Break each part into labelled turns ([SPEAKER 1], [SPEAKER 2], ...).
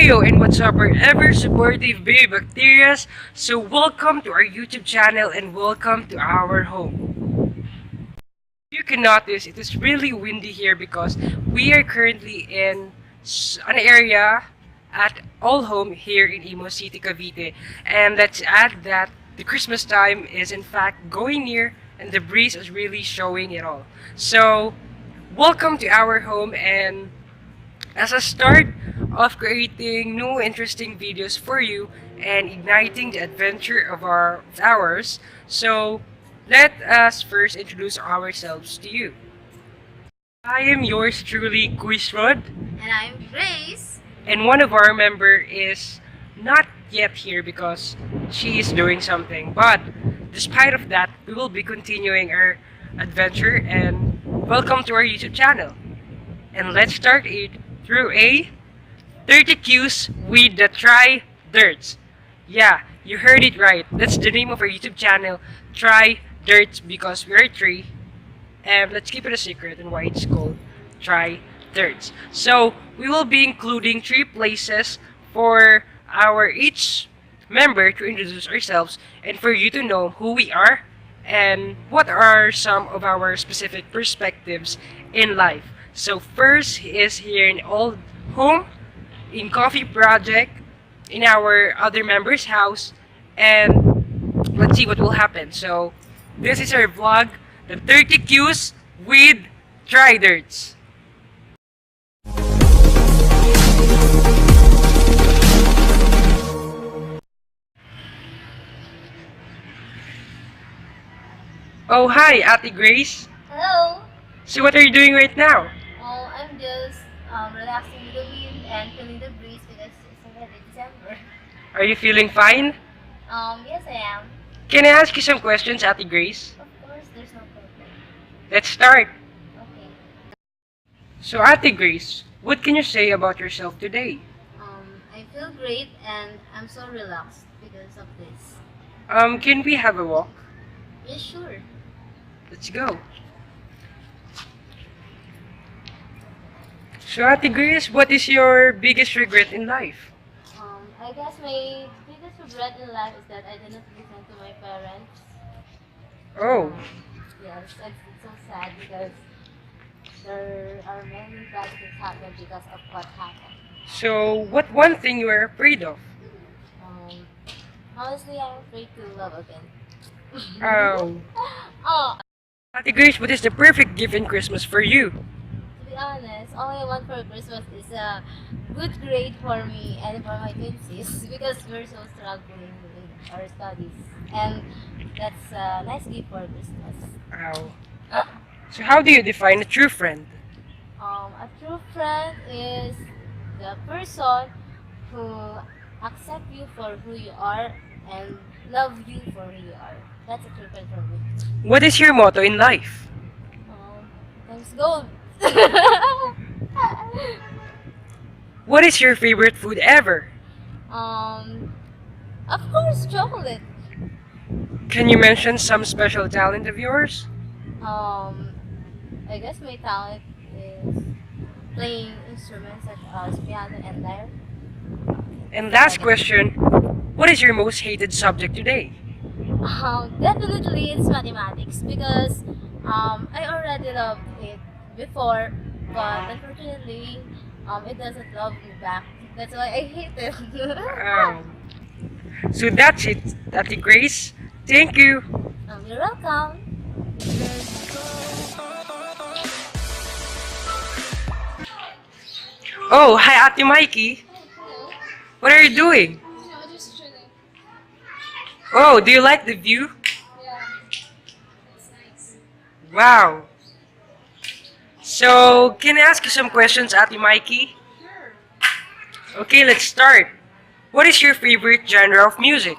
[SPEAKER 1] Haeyo, and what's up our ever supportive baby bacterias? So welcome to our YouTube channel and welcome to our home. You can notice it is really windy here because we are currently in an area at all home here in Imo City, Cavite. And let's add that the Christmas time is in fact going near and the breeze is really showing it all. So welcome to our home, and as a start of creating new interesting videos for you and igniting the adventure of ours, so let us first introduce ourselves to you. I am yours truly, Quizrod,
[SPEAKER 2] And I'm Grace.
[SPEAKER 1] and one of our member is not yet here because she is doing something. But despite of that, we will be continuing our adventure, and welcome to our YouTube channel. And let's start it through a 30 Qs with the TRIDirts. Yeah, you heard it right. That's the name of our YouTube channel, TRIDirts, because we're three. And let's keep it a secret and why it's called TRIDirts. So we will be including 3 places for our each member to introduce ourselves and for you to know who we are and what are some of our specific perspectives in life. So first is here in old home, in coffee project, in our other member's house, and let's see what will happen. So this is our vlog, the 30 Qs with TRIDirts. Oh hi, Ate Grace.
[SPEAKER 2] Hello.
[SPEAKER 1] So what are you doing right now?
[SPEAKER 2] Oh, I'm just relaxing with the wind and feeling the breeze because it's already December.
[SPEAKER 1] Are you feeling fine?
[SPEAKER 2] Yes, I am.
[SPEAKER 1] Can I ask you some questions, Ate Grace?
[SPEAKER 2] Of course, there's no problem.
[SPEAKER 1] Let's start.
[SPEAKER 2] Okay.
[SPEAKER 1] So Ate Grace, what can you say about yourself today?
[SPEAKER 2] I feel great and I'm so relaxed because of this.
[SPEAKER 1] Can we have a walk?
[SPEAKER 2] Yeah, sure.
[SPEAKER 1] Let's go. So Ate Grace, what is your biggest regret in life?
[SPEAKER 2] I guess my biggest regret in life is that I didn't listen to my parents.
[SPEAKER 1] Oh,
[SPEAKER 2] Yes, it's so sad because there are many bad things happen because of what happened.
[SPEAKER 1] so what one thing you are afraid of?
[SPEAKER 2] Um, Honestly, I'm afraid to love again.
[SPEAKER 1] Oh,
[SPEAKER 2] Oh,
[SPEAKER 1] Ate Grace, what is the perfect gift in Christmas for you?
[SPEAKER 2] to be honest, all I want for Christmas is a good grade for me and for my twinsies because we're so struggling with our studies. And that's a nice gift for Christmas.
[SPEAKER 1] Oh. So how do you define a true friend?
[SPEAKER 2] A true friend is the person who accept you for who you are and love you for who you are. That's a true friend for me.
[SPEAKER 1] What is your motto in life?
[SPEAKER 2] Thanks gold.
[SPEAKER 1] What is your favorite food ever?
[SPEAKER 2] um, of course, chocolate.
[SPEAKER 1] Can you mention some special talent of yours?
[SPEAKER 2] I guess my talent is playing instruments such as piano and lyre.
[SPEAKER 1] And last question, what is your most hated subject today?
[SPEAKER 2] Definitely it's mathematics because I already loved it before, but unfortunately, it doesn't love me back. That's why I hate it.
[SPEAKER 1] So that's it, Ate Grace. Thank you.
[SPEAKER 2] You're welcome.
[SPEAKER 1] Oh, hi Ate Mikey. What are you doing?
[SPEAKER 2] Just chilling.
[SPEAKER 1] Oh, do you like the view?
[SPEAKER 2] Yeah, it's nice.
[SPEAKER 1] Wow. So, can I ask you some questions, Ate Mikey?
[SPEAKER 2] Sure.
[SPEAKER 1] Okay, let's start. What is your favorite genre of music?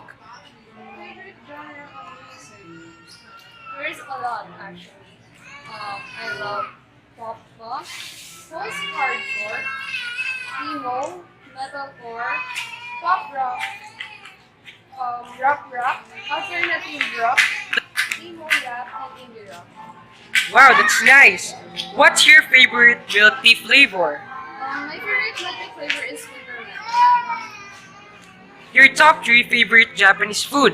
[SPEAKER 2] Favorite genre of music? There's a lot actually. I love pop rock, post-hardcore, emo, metalcore, pop rock, rock, alternative rock, emo rap, and indie rock.
[SPEAKER 1] Wow, that's nice. What's your favorite milk tea flavor?
[SPEAKER 2] My favorite milk flavor is peppermint.
[SPEAKER 1] Your top 3 favorite Japanese food.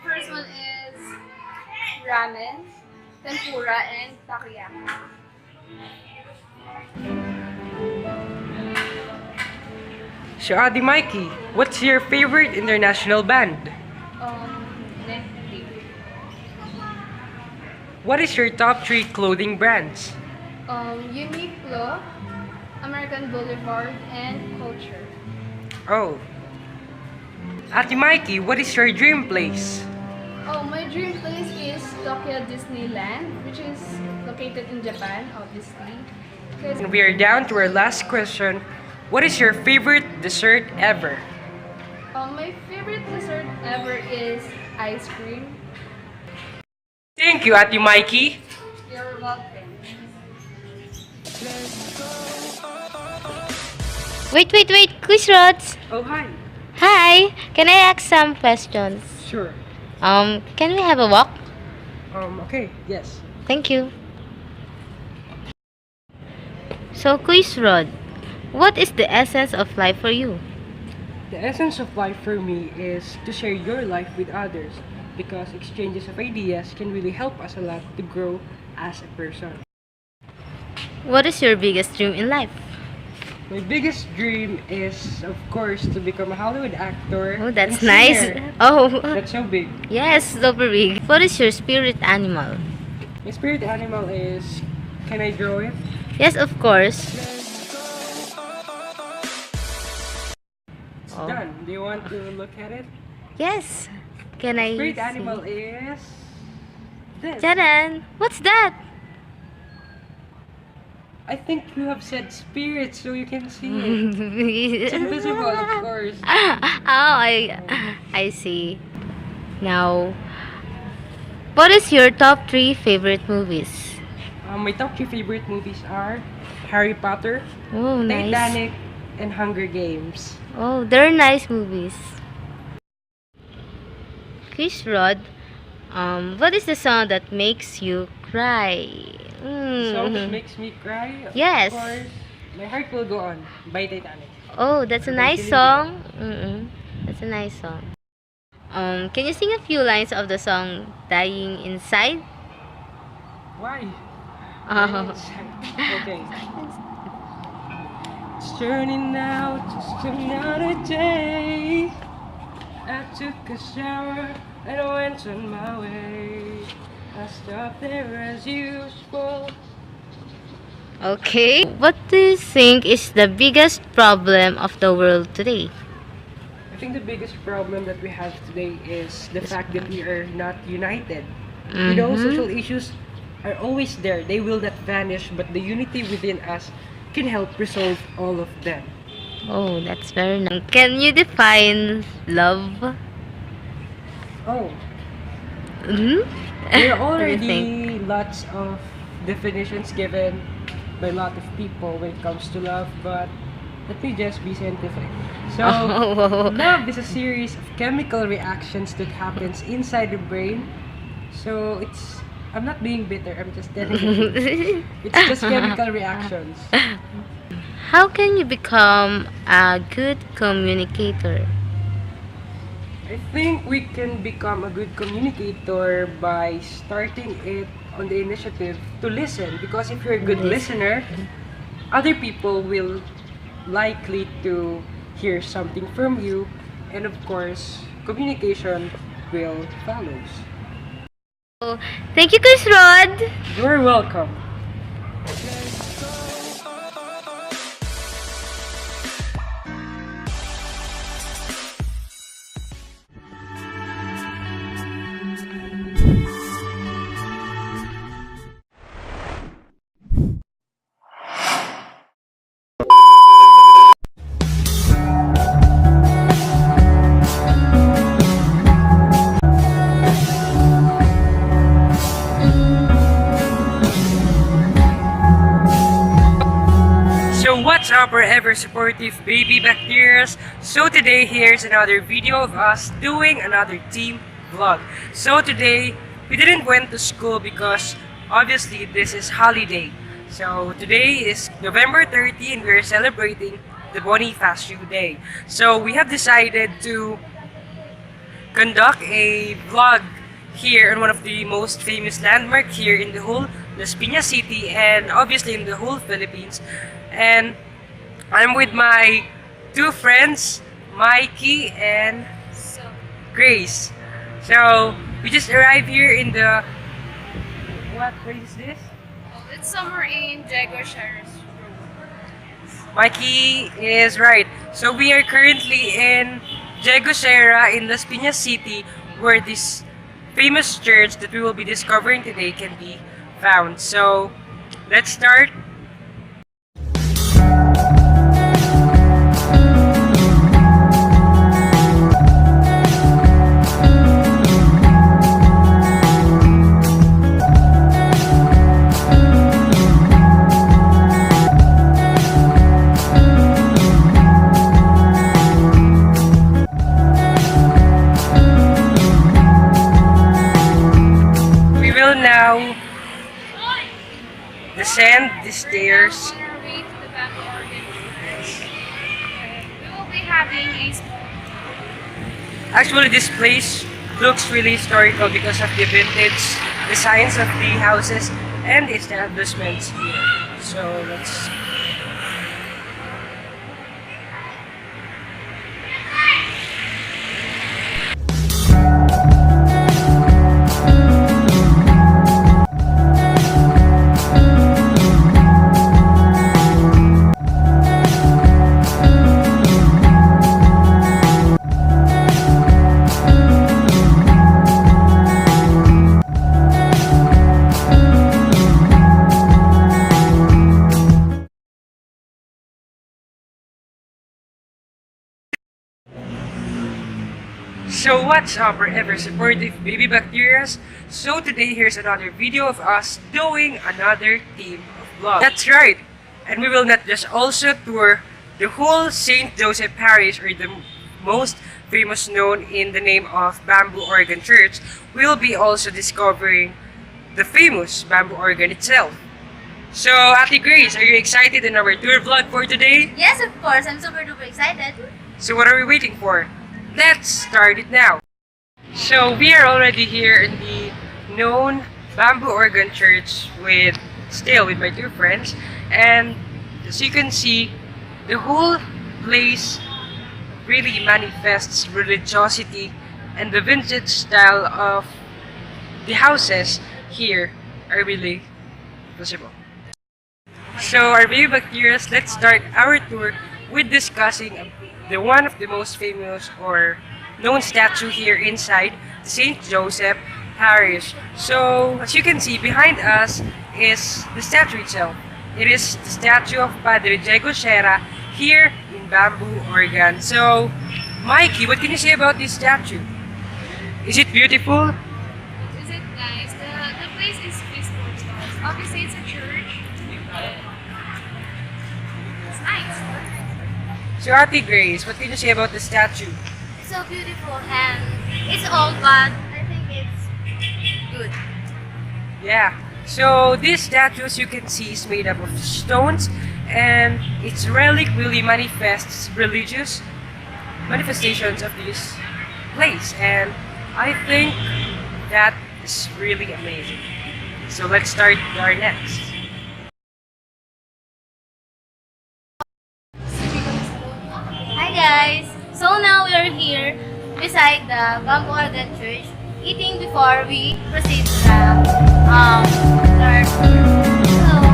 [SPEAKER 3] First one is ramen, tempura, and takoyaki.
[SPEAKER 1] So, Adi Mikey, what's your favorite international band?
[SPEAKER 3] Netflix.
[SPEAKER 1] What is your top 3 clothing brands?
[SPEAKER 3] Uniqlo, American Boulevard, and Culture.
[SPEAKER 1] Oh. Ati Mikey, what is your dream place?
[SPEAKER 3] My dream place is Tokyo Disneyland, which is located in Japan, obviously.
[SPEAKER 1] And we are down to our last question. What is your favorite dessert ever?
[SPEAKER 3] My favorite dessert ever is ice cream.
[SPEAKER 1] Thank you, Ati Mikey.
[SPEAKER 3] You're welcome.
[SPEAKER 2] Wait, Quiz Rods.
[SPEAKER 1] Oh, hi.
[SPEAKER 2] Hi, can I ask some questions?
[SPEAKER 1] Sure.
[SPEAKER 2] Can we have a walk?
[SPEAKER 1] Okay, yes.
[SPEAKER 2] Thank you. So, Quiz Rod, what is the essence of life for you?
[SPEAKER 1] The essence of life for me is to share your life with others because exchanges of ideas can really help us a lot to grow as a person.
[SPEAKER 2] What is your biggest dream in life?
[SPEAKER 1] My biggest dream is, of course, to become a Hollywood actor.
[SPEAKER 2] Oh, that's
[SPEAKER 1] and
[SPEAKER 2] nice.
[SPEAKER 1] singer.
[SPEAKER 2] Oh,
[SPEAKER 1] That's so big.
[SPEAKER 2] yes, super big. What is your spirit animal?
[SPEAKER 1] My spirit animal is... Can I draw it?
[SPEAKER 2] Yes, of course.
[SPEAKER 1] It's
[SPEAKER 2] Oh.
[SPEAKER 1] done. Do you want to look at it?
[SPEAKER 2] Yes. Can I
[SPEAKER 1] Spirit
[SPEAKER 2] see?
[SPEAKER 1] animal is... This.
[SPEAKER 2] Tadan! What's that?
[SPEAKER 1] I think you have said spirit so you can see it. It's invisible, of course.
[SPEAKER 2] Oh, I see. Now, what is your top 3 favorite movies?
[SPEAKER 1] My top 3 favorite movies are Harry Potter,
[SPEAKER 2] Oh, nice.
[SPEAKER 1] Titanic, and Hunger Games.
[SPEAKER 2] Oh, they're nice movies. Chris Rod, what is the song that makes you cry?
[SPEAKER 1] The song that makes me cry,
[SPEAKER 2] Yes.
[SPEAKER 1] of course, My Heart Will Go On by Titanic.
[SPEAKER 2] Oh, that's a nice song. That's a nice song. Can you sing a few lines of the song "Dying Inside"?
[SPEAKER 1] Why?
[SPEAKER 2] Oh.
[SPEAKER 1] Okay. It's turning out just another day. I took a shower and I went on my way. I stopped there as usual.
[SPEAKER 2] Okay. What do you think is the biggest problem of the world today?
[SPEAKER 1] I think the biggest problem that we have today is the fact that we are not united. You know, social issues are always there. They will not vanish, but the unity within us can help resolve all of them.
[SPEAKER 2] Oh, that's very nice. Can you define love?
[SPEAKER 1] Oh,
[SPEAKER 2] Mm-hmm.
[SPEAKER 1] there are
[SPEAKER 2] What do you think?
[SPEAKER 1] already lots of definitions given by a lot of people when it comes to love, but let me just be scientific. So,
[SPEAKER 2] Oh.
[SPEAKER 1] love is a series of chemical reactions that happens inside the brain. So, I'm not being bitter, I'm just telling you. It's just chemical reactions.
[SPEAKER 2] How can you become a good communicator?
[SPEAKER 1] I think we can become a good communicator by starting it on the initiative to listen. Because if you're a good listener, other people will likely to hear something from you. And of course, communication will follow.
[SPEAKER 2] Thank you, Chris Rod.
[SPEAKER 1] You're welcome. So what's up our ever supportive baby bacterias? So today here's another video of us doing another team vlog. So today we didn't went to school because obviously this is holiday. So today is November 30 and we're celebrating the Bonifacio Day. So we have decided to conduct a vlog here on one of the most famous landmarks here in the whole Las Piñas City and obviously in the whole Philippines. And I'm with my two friends, Mikey and Grace. So we just arrived here in the what place is this?
[SPEAKER 3] It's somewhere in Diego Sheriff's.
[SPEAKER 1] Mikey is right. So we are currently in Diego Serra in Las Piñas City, where this famous church that we will be discovering today can be found. So let's start. We will now descend the stairs.
[SPEAKER 3] On our way to the Bamboo Organ Church. We will be having a small
[SPEAKER 1] Actually, this place looks really historical because of the vintage designs of the houses and establishments here. So let's. So what's up, our ever supportive baby bacterias? So today here's another video of us doing another team of vlog. That's right! And we will not just also tour the whole St. Joseph Parish, or the most famous known in the name of Bamboo Organ Church. We'll be also discovering the famous bamboo organ itself. So Ate Grace, are you excited in our tour vlog for today?
[SPEAKER 2] Yes, of course. I'm super duper excited.
[SPEAKER 1] So what are we waiting for? Let's start it now. So we are already here in the known Bamboo Organ Church with my two friends, and as you can see, the whole place really manifests religiosity, and the vintage style of the houses here are really visible. So our baby bacterias, let's start our tour with discussing the one of the most famous or known statue here inside the St. Joseph Parish. So as you can see, behind us is the statue itself. It is the statue of Padre Diego Serra here in Bamboo Organ. So Mikey, what can you say about this statue? Is it beautiful?
[SPEAKER 3] Is it nice? The place is peaceful. Obviously, it's a church. It's nice.
[SPEAKER 1] So Ate Grace, what can you say about the statue?
[SPEAKER 2] It's so beautiful and it's old, but I think it's good.
[SPEAKER 1] Yeah. So this statue, as you can see, is made up of stones, and its relic really manifests religious manifestations of this place, and I think that is really amazing. So let's start our next.
[SPEAKER 2] Hi guys! So now we are here beside the Bamboo Organ Church, eating before we proceed to the our tour. Hello!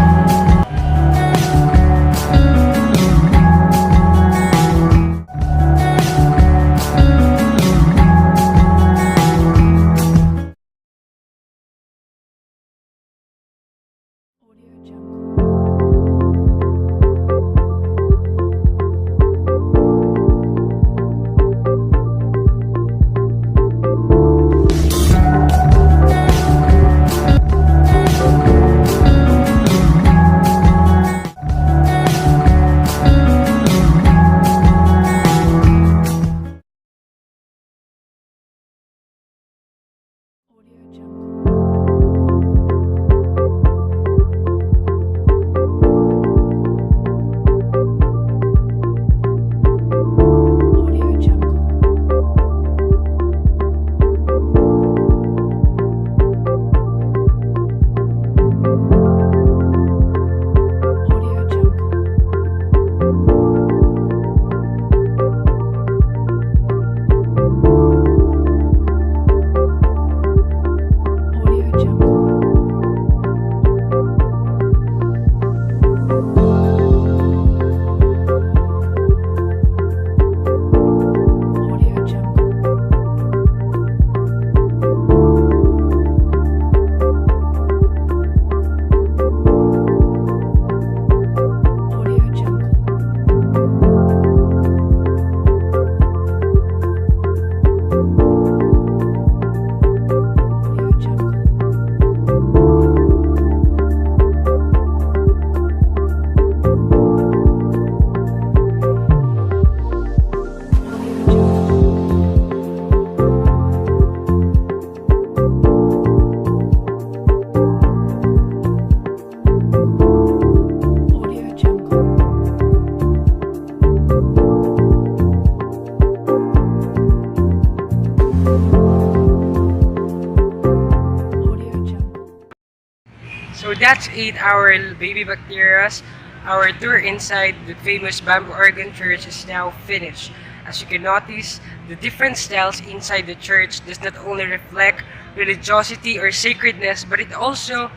[SPEAKER 1] that's it, our baby bacterias. Our tour inside the famous Bamboo Organ Church is now finished. As you can notice, the different styles inside the church does not only reflect religiosity or sacredness, but it also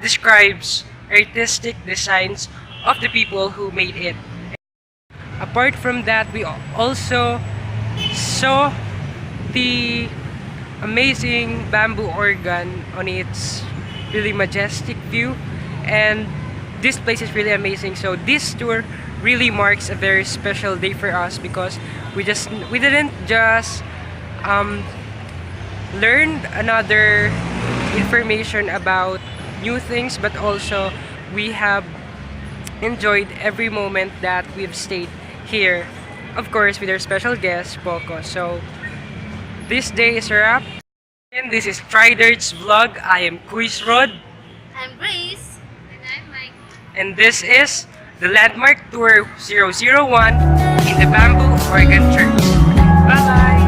[SPEAKER 1] describes artistic designs of the people who made it. Apart from that, we also saw the amazing bamboo organ on its really majestic view, and this place is really amazing. So this tour really marks a very special day for us because we didn't just learn another information about new things, but also we have enjoyed every moment that we've stayed here, of course with our special guest Poco. So this day is a wrap, and this is TRIDirts vlog. I am Quiz Rod,
[SPEAKER 2] I'm Grace. And I'm Mike.
[SPEAKER 1] and this is the Landmark Tour 001 in the Bamboo Organ Church. Bye bye!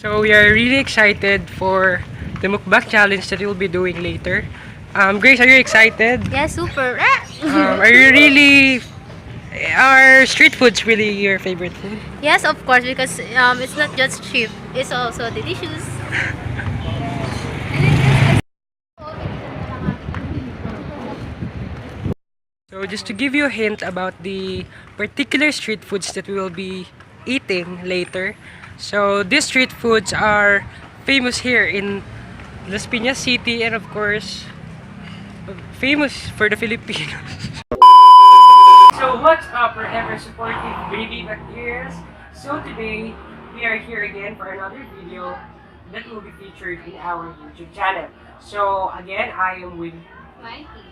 [SPEAKER 1] So we are really excited for the mukbang challenge that we'll be doing later. Grace, are you excited?
[SPEAKER 2] Yeah, super.
[SPEAKER 1] Are you really? Are street foods really your favorite food?
[SPEAKER 2] Yes, of course, because it's not just cheap, it's also delicious.
[SPEAKER 1] So just to give you a hint about the particular street foods that we will be eating later. So these street foods are famous here in Las Piñas City, and of course famous for the Filipinos. So what's up, our ever supportive baby bacterias? So today we are here again for another video that will be featured in our YouTube channel. So again, I am with
[SPEAKER 2] Mikey.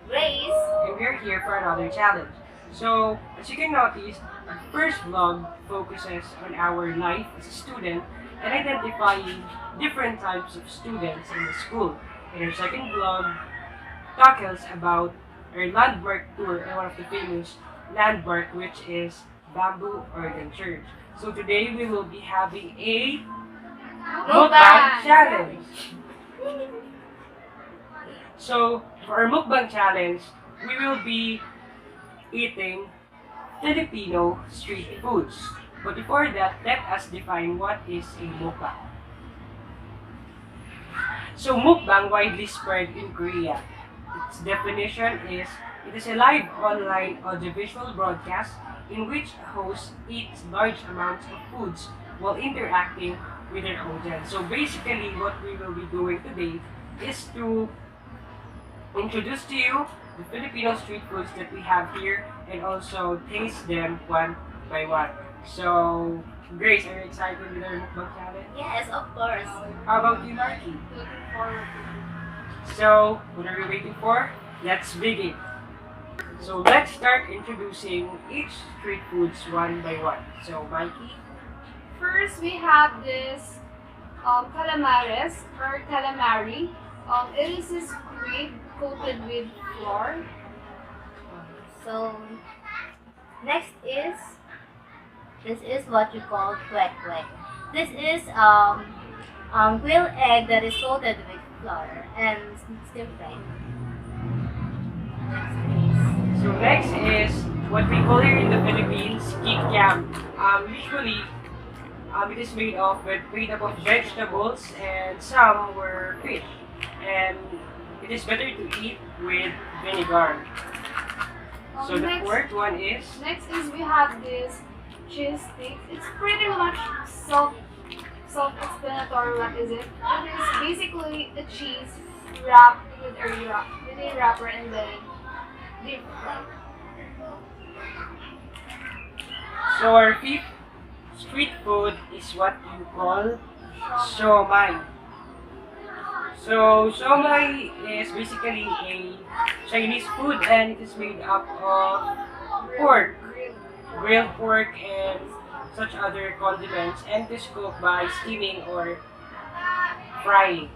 [SPEAKER 2] Grace.
[SPEAKER 1] and we're here for another challenge. So, as you can notice, our first vlog focuses on our life as a student and identifying different types of students in the school. And our second vlog tackles about our landmark tour and one of the famous landmark, which is Bamboo Organ Church. So today we will be having a mukbang challenge. So, for our mukbang challenge, we will be eating Filipino street foods. But before that, let us define what is a mukbang. So, mukbang widely spread in Korea. Its definition is, it is a live online audiovisual broadcast in which a host eats large amounts of foods while interacting with their audience. So basically, what we will be doing today is to introduce to you the Filipino street foods that we have here and also taste them one by one. So, Grace, are you excited with our mukbang challenge?
[SPEAKER 2] Yes, of course.
[SPEAKER 1] How about you, Marky?
[SPEAKER 3] Looking forward to
[SPEAKER 1] So, what are we waiting for? Let's begin. So, let's start introducing each street foods one by one. So, Mikey?
[SPEAKER 3] First, we have this calamares or calamari. It is a squid coated with flour.
[SPEAKER 2] So, next is This is what you call kwek kwek. This is quail egg that is coated with flour and stir fried.
[SPEAKER 1] So next is what we call here in the Philippines, kikiam. Usually, it is made up of vegetables and some were fish. And it is better to eat with vinegar. So the fourth one is
[SPEAKER 3] Next is we have this cheese stick. It's pretty much self-explanatory. What is it? It is basically a cheese wrapped with a wrapper and then deep fried.
[SPEAKER 1] so our fifth street food is what you call siomai. So siomai is basically a Chinese food and it is made up of pork, grilled pork and such other condiments, and it is cooked by steaming or frying.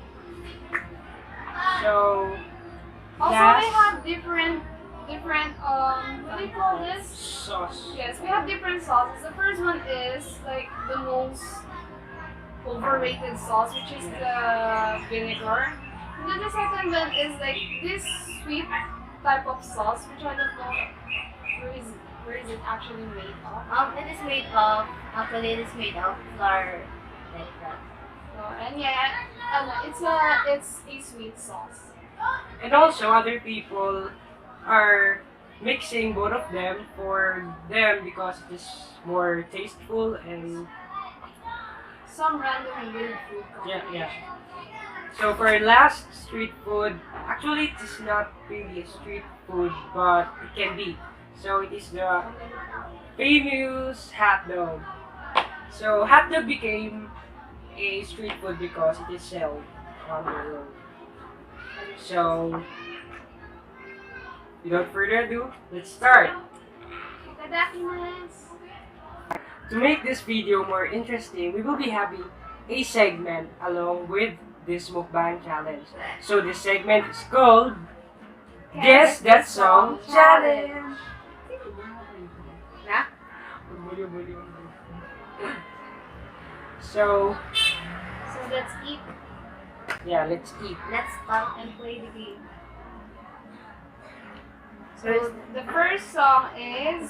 [SPEAKER 1] So
[SPEAKER 3] Also,
[SPEAKER 1] last
[SPEAKER 3] we have different what do you call this?
[SPEAKER 1] sauce.
[SPEAKER 3] Yes, we have different sauces. The first one is like the most overrated sauce, which is the vinegar. And then the second one is like this sweet type of sauce, which I don't know where is it actually made of.
[SPEAKER 2] It is made of flour like that.
[SPEAKER 3] So, and yeah, it's a sweet sauce.
[SPEAKER 1] And also other people are mixing both of them for them because it is more tasteful and
[SPEAKER 3] Some random weird food
[SPEAKER 1] yeah.
[SPEAKER 3] combination.
[SPEAKER 1] So for our last street food, actually it is not really a street food, but it can be. So it is the famous hot dog. So hot dog became a street food because it is sold on the road. So without further ado, let's start.
[SPEAKER 3] Itadakimasu.
[SPEAKER 1] To make this video more interesting, we will be having a segment along with this mukbang challenge. So this segment is called Guess That Song Challenge.
[SPEAKER 2] Na?
[SPEAKER 1] So
[SPEAKER 2] So let's eat.
[SPEAKER 1] yeah, let's eat.
[SPEAKER 2] Let's start and play the game.
[SPEAKER 3] So the first song is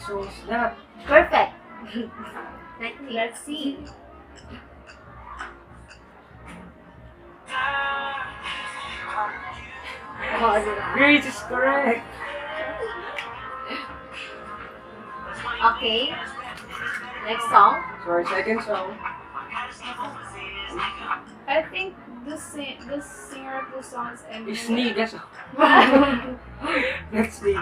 [SPEAKER 1] So is that
[SPEAKER 2] Perfect. Let's see.
[SPEAKER 1] great is correct.
[SPEAKER 2] Okay. Next song.
[SPEAKER 1] So our second song
[SPEAKER 3] I think the singer of the song is Eminem.
[SPEAKER 1] is Need. That's all. That's Need.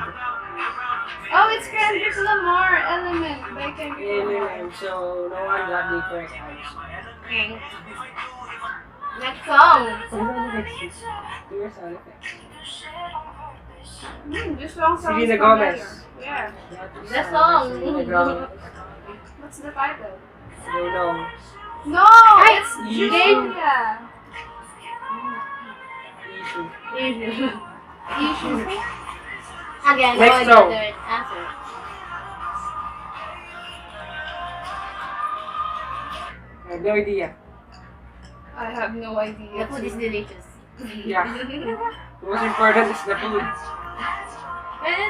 [SPEAKER 3] Oh, it's Kendrick Lamar, Element by Kendrick Lamar.
[SPEAKER 1] And so no one got the correct answer.
[SPEAKER 2] Next song.
[SPEAKER 1] Do your sound effects.
[SPEAKER 3] This song sounds
[SPEAKER 1] Selena
[SPEAKER 3] familiar.
[SPEAKER 1] Gomez.
[SPEAKER 3] Yeah.
[SPEAKER 2] The song.
[SPEAKER 1] Selena Gomez.
[SPEAKER 3] What's the title?
[SPEAKER 1] I don't know.
[SPEAKER 3] No, it's
[SPEAKER 1] Issue.
[SPEAKER 3] Julia.
[SPEAKER 1] Issue.
[SPEAKER 3] Issue.
[SPEAKER 2] Again,
[SPEAKER 1] Next
[SPEAKER 2] no
[SPEAKER 1] song.
[SPEAKER 2] other answer.
[SPEAKER 1] I have no idea.
[SPEAKER 3] I have no idea.
[SPEAKER 2] The food is delicious.
[SPEAKER 1] Yeah. The most important is the food.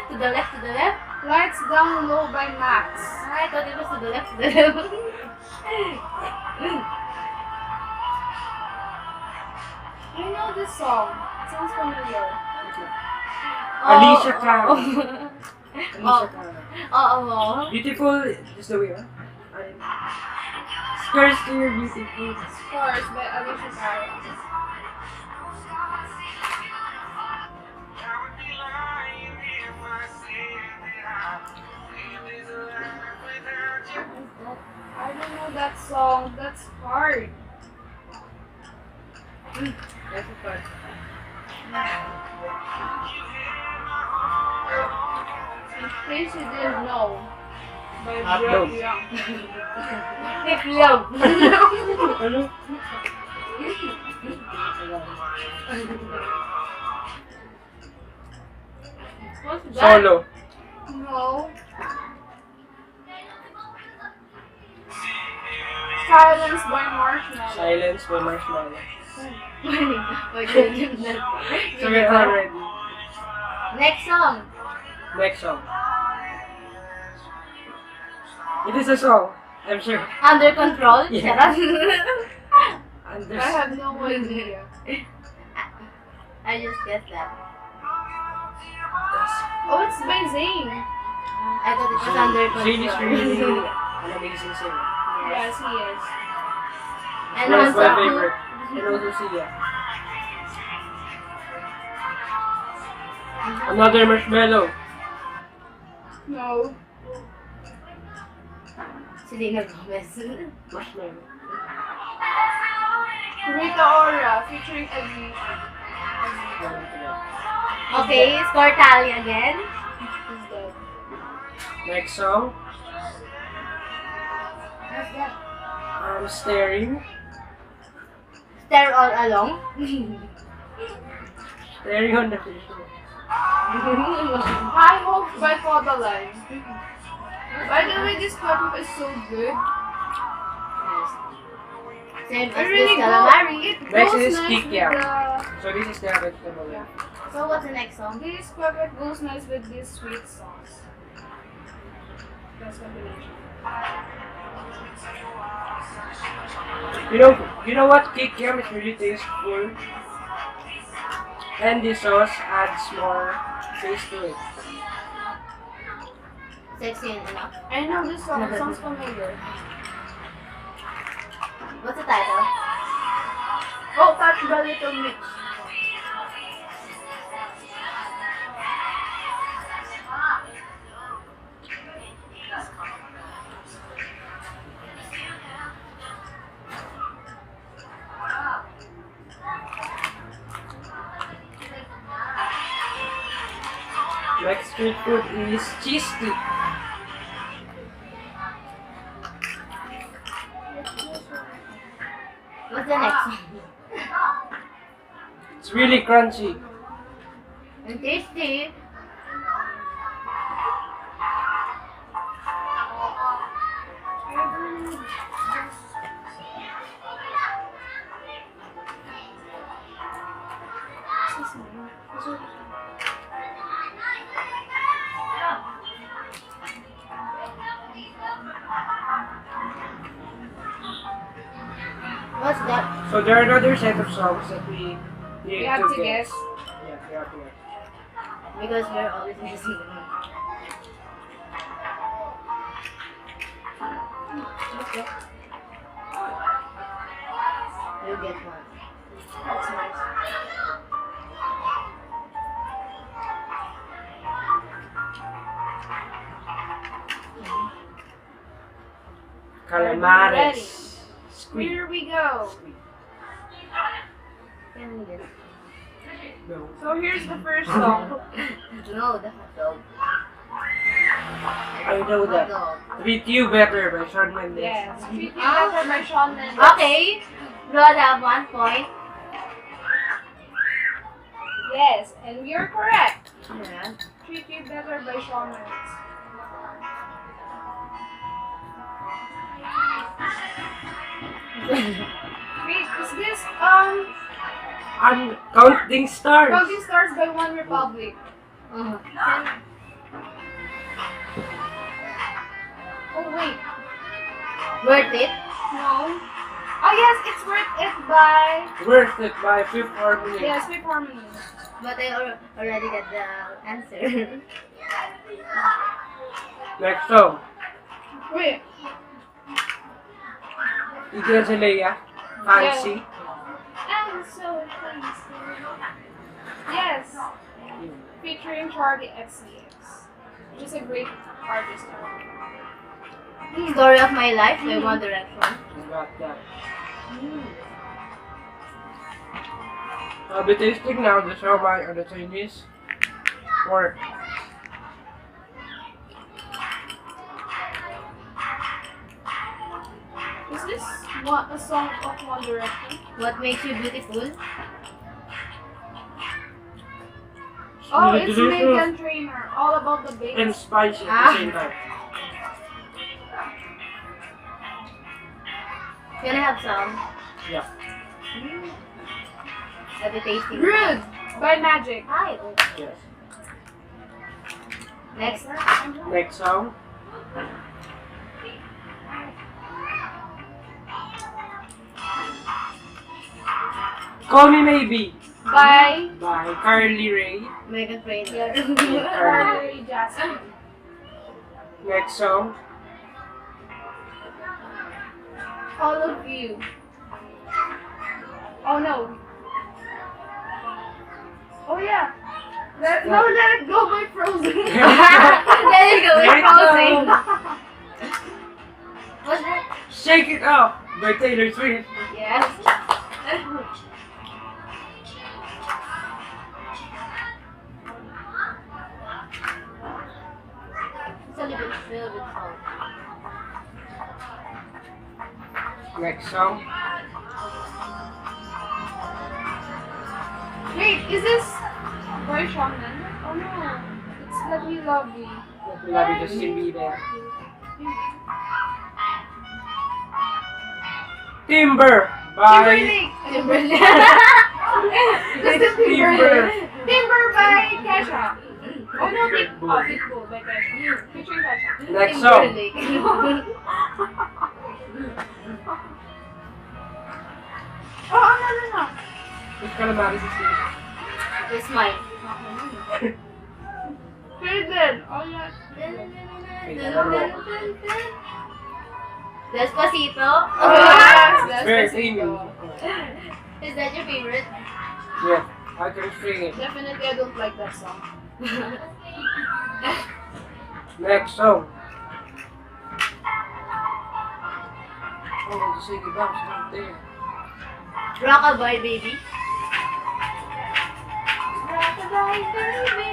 [SPEAKER 2] To the left, to the left.
[SPEAKER 3] Lights Down Low by Max.
[SPEAKER 2] I thought it was to the left, to the left.
[SPEAKER 3] I know this song. It sounds familiar.
[SPEAKER 1] Alicia Cara.
[SPEAKER 2] Oh.
[SPEAKER 1] Alicia Cara.
[SPEAKER 2] Oh.
[SPEAKER 1] Beautiful is the way, huh? Scars to your beautiful.
[SPEAKER 3] Scars by Alicia Cara. I don't know that song. That's hard.
[SPEAKER 1] That's a part.
[SPEAKER 3] In case you didn't know, by
[SPEAKER 1] Hot
[SPEAKER 3] Brett
[SPEAKER 1] dog.
[SPEAKER 3] Young.
[SPEAKER 2] Pick love.
[SPEAKER 1] Ano?
[SPEAKER 3] What's that?
[SPEAKER 1] Solo.
[SPEAKER 3] No. Silence by Marshmallow.
[SPEAKER 1] Silence by Marshmallow.
[SPEAKER 2] Why did you do that?
[SPEAKER 1] So we're already.
[SPEAKER 2] Next song.
[SPEAKER 1] Next song. It is a song, I'm sure.
[SPEAKER 2] Under Control.
[SPEAKER 1] Yeah.
[SPEAKER 2] Charot.
[SPEAKER 1] And
[SPEAKER 3] I
[SPEAKER 1] there's
[SPEAKER 3] have no idea.
[SPEAKER 2] I just guessed that.
[SPEAKER 3] Oh, it's by Zayn.
[SPEAKER 2] I thought it was Under
[SPEAKER 1] Zayn is really
[SPEAKER 2] Control.
[SPEAKER 1] an amazing singer.
[SPEAKER 3] Yes, he is.
[SPEAKER 2] And
[SPEAKER 1] That's my
[SPEAKER 2] also,
[SPEAKER 1] favorite. And also Sia. Another Marshmallow.
[SPEAKER 3] No.
[SPEAKER 2] Selena Gomez.
[SPEAKER 1] Marshmallow.
[SPEAKER 3] Rita Ora featuring Edie.
[SPEAKER 2] Okay, score tally again.
[SPEAKER 3] Who's dead?
[SPEAKER 1] Next song.
[SPEAKER 2] What's that?
[SPEAKER 1] I'm Staring.
[SPEAKER 2] Stare all along.
[SPEAKER 1] Staring on the fish.
[SPEAKER 3] High Hopes by Kodaline. By the way, this album is so good.
[SPEAKER 2] Same
[SPEAKER 3] It
[SPEAKER 2] as
[SPEAKER 3] really
[SPEAKER 2] this calamari.
[SPEAKER 3] It
[SPEAKER 1] Next
[SPEAKER 3] goes
[SPEAKER 1] is
[SPEAKER 3] nice
[SPEAKER 1] Kick
[SPEAKER 3] with
[SPEAKER 1] Yeah.
[SPEAKER 3] the...
[SPEAKER 1] So this is the vegetable.
[SPEAKER 3] Yeah.
[SPEAKER 2] So what's the next song?
[SPEAKER 3] This puppet goes nice with this sweet sauce. That's combination.
[SPEAKER 1] You know what? Kick Yam is really tasteful. And this sauce adds more taste to it.
[SPEAKER 2] Sexy and enough.
[SPEAKER 3] I know this song. It sounds familiar.
[SPEAKER 2] What's the title?
[SPEAKER 3] Oh, Touch by Little Mix.
[SPEAKER 1] Next street food is cheese stick.
[SPEAKER 2] What's the next song?
[SPEAKER 1] It's really crunchy.
[SPEAKER 2] And tasty. What's that?
[SPEAKER 1] So there are another set of songs that we need
[SPEAKER 3] You have to guess.
[SPEAKER 1] Yeah, we have to guess.
[SPEAKER 2] Because we're always missing. Okay. You get one.
[SPEAKER 3] That's nice.
[SPEAKER 1] Calamares. Squid.
[SPEAKER 3] Here we go.
[SPEAKER 2] Can we get?
[SPEAKER 1] No.
[SPEAKER 3] So here's the first song.
[SPEAKER 2] No, the hot dog.
[SPEAKER 1] I know
[SPEAKER 2] Hot
[SPEAKER 1] that.
[SPEAKER 2] dog.
[SPEAKER 1] Treat You Better by Shawn Mendes.
[SPEAKER 3] Yes. Treat You Better by Shawn Mendes.
[SPEAKER 2] Okay. Rod have 1 point.
[SPEAKER 3] Yes, and we are correct.
[SPEAKER 2] Yeah.
[SPEAKER 3] Treat You Better by Shawn Mendes. Wait, is this
[SPEAKER 1] I'm Counting Stars.
[SPEAKER 3] Counting Stars by One Republic?
[SPEAKER 2] Uh-huh.
[SPEAKER 3] Oh wait,
[SPEAKER 2] Worth it?
[SPEAKER 3] no. Oh yes, it's Worth It by
[SPEAKER 1] Worth It by Fifth Harmony.
[SPEAKER 3] yes, Sweet Harmony.
[SPEAKER 2] But I already got the answer.
[SPEAKER 1] Next song.
[SPEAKER 3] Wait,
[SPEAKER 1] Iggy Azalea. Fancy.
[SPEAKER 3] I'm so pleased. Yes, featuring Charlie XCX, which is a great artist.
[SPEAKER 2] Story of My Life by One Direction.
[SPEAKER 1] We got that. I'll be tasting now the siomai or the Chinese pork.
[SPEAKER 3] Is this a song of One Direction?
[SPEAKER 2] What Makes You Beautiful?
[SPEAKER 3] Oh, it's
[SPEAKER 4] Delicious.
[SPEAKER 3] Megan Trainer. All about the bacon.
[SPEAKER 4] And spicy at the same time.
[SPEAKER 2] Can I have some?
[SPEAKER 4] Yeah.
[SPEAKER 2] Let me tasting.
[SPEAKER 3] Rude by Magic.
[SPEAKER 2] Hi.
[SPEAKER 4] Yes.
[SPEAKER 2] Next.
[SPEAKER 4] Next song. Call Me Maybe
[SPEAKER 3] By
[SPEAKER 4] by Carly Rae.
[SPEAKER 2] Megan Trainer.
[SPEAKER 3] Carly Jasmine.
[SPEAKER 4] Next song.
[SPEAKER 3] All of You. Oh no. Oh yeah. Let it go by Frozen.
[SPEAKER 2] There you go. We're
[SPEAKER 4] Next
[SPEAKER 2] pausing.
[SPEAKER 4] song.
[SPEAKER 2] What's that?
[SPEAKER 4] Shake It Off by Taylor Swift.
[SPEAKER 2] Yes. It's a little bit salt.
[SPEAKER 4] Next song.
[SPEAKER 3] Wait, is this Boy Shawn Mendes? Oh no. It's Let Me Love You.
[SPEAKER 4] Love You, Justin Bieber. Timber by
[SPEAKER 3] Timberlake.
[SPEAKER 4] Timber.
[SPEAKER 3] Timber by Kesha. Oh no,
[SPEAKER 4] Pitbull.
[SPEAKER 3] Pitbull by Kesha. Featuring Kesha.
[SPEAKER 4] Next song.
[SPEAKER 2] Timberlake.
[SPEAKER 3] Oh no.
[SPEAKER 4] Which calamari is this?
[SPEAKER 2] It's mine.
[SPEAKER 3] Faded. Oh yeah.
[SPEAKER 2] Despacito.
[SPEAKER 3] Yes,
[SPEAKER 4] Very
[SPEAKER 3] Despacito.
[SPEAKER 4] creamy.
[SPEAKER 2] Is that your favorite?
[SPEAKER 4] Yeah, I can string it.
[SPEAKER 3] Definitely, I don't like that song.
[SPEAKER 4] Next song. Oh, the Shake It Off is not there.
[SPEAKER 2] Rockabye Baby.
[SPEAKER 3] Rockabye baby.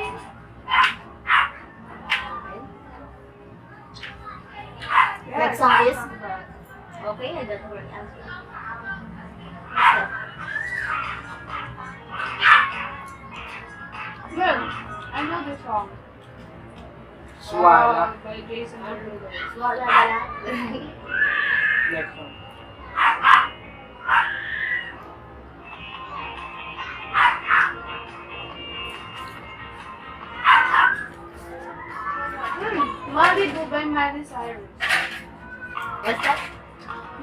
[SPEAKER 2] Next song is? Okay, I got the word answer.
[SPEAKER 3] Good. I know this song.
[SPEAKER 4] Swala.
[SPEAKER 3] By Jason Derulo.
[SPEAKER 2] Swala na lang.
[SPEAKER 4] Next song.
[SPEAKER 3] Malibu by Miley Cyrus.
[SPEAKER 2] What's that?